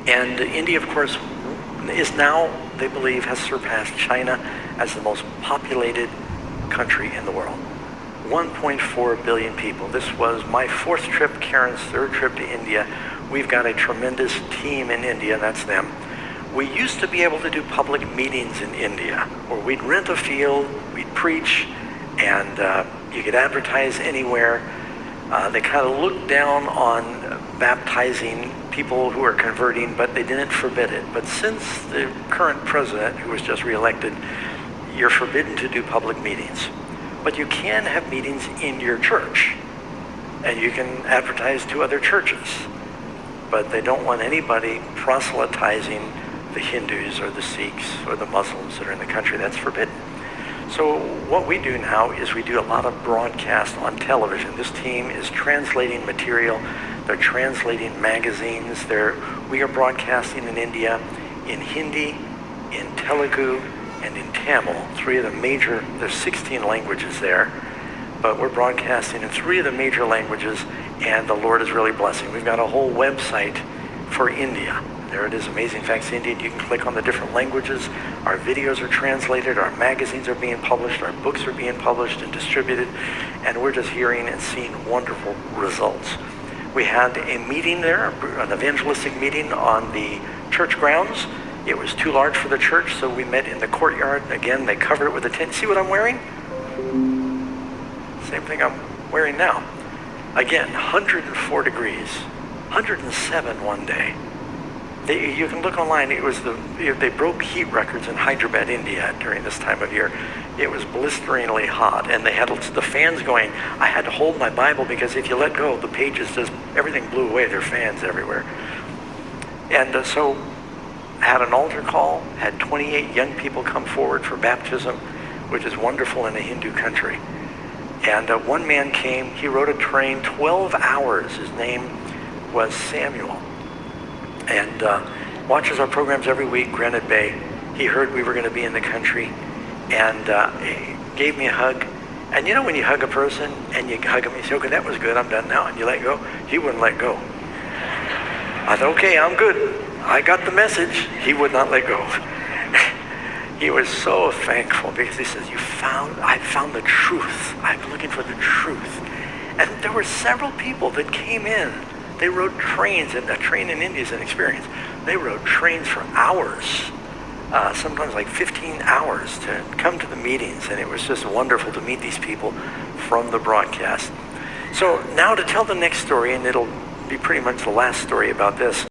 And India, of course, is now, they believe, has surpassed China as the most populated country in the world. 1.4 billion people. This was my fourth trip, Karen's third trip to India. We've got a tremendous team in India, that's them. We used to be able to do public meetings in India, where we'd rent a field, we'd preach, and you could advertise anywhere. They kind of looked down on baptizing people who are converting, but they didn't forbid it. But since the current president, who was just reelected, you're forbidden to do public meetings. But you can have meetings in your church, and you can advertise to other churches. But they don't want anybody proselytizing the Hindus or the Sikhs or the Muslims that are in the country. That's forbidden. So what we do now is we do a lot of broadcast on television. This team is translating material. They're translating magazines. We are broadcasting in India in Hindi, in Telugu, and in Tamil. There's 16 languages there, but we're broadcasting in 3 of the major languages, and the Lord is really blessing. We've got a whole website for India. There it is, Amazing Facts India. You can click on the different languages. Our videos are translated, our magazines are being published, our books are being published and distributed, and we're just hearing and seeing wonderful results. We had a meeting there, an evangelistic meeting on the church grounds. It was too large for the church, so we met in the courtyard. Again, they covered it with a tent. See what I'm wearing? Same thing I'm wearing now. Again, 104 degrees, 107 one day. You can look online. They broke heat records in Hyderabad, India during this time of year. It was blisteringly hot, and they had the fans going. I had to hold my Bible because if you let go, the pages everything blew away. There are fans everywhere. And so had an altar call, had 28 young people come forward for baptism, which is wonderful in a Hindu country. And one man came, he rode a train 12 hours. His name was Samuel. And watches our programs every week, Granite Bay. He heard we were going to be in the country, and he gave me a hug. And you know when you hug a person and you hug him, you say, okay, that was good, I'm done now, and you let go? He wouldn't let go. I thought, okay, I'm good. I got the message. He would not let go. He was so thankful because he says, I found the truth. I'm looking for the truth. And there were several people that came in. They rode trains, and a train in India is an experience. They rode trains for hours, sometimes like 15 hours to come to the meetings, and it was just wonderful to meet these people from the broadcast. So now to tell the next story, and it'll be pretty much the last story about this.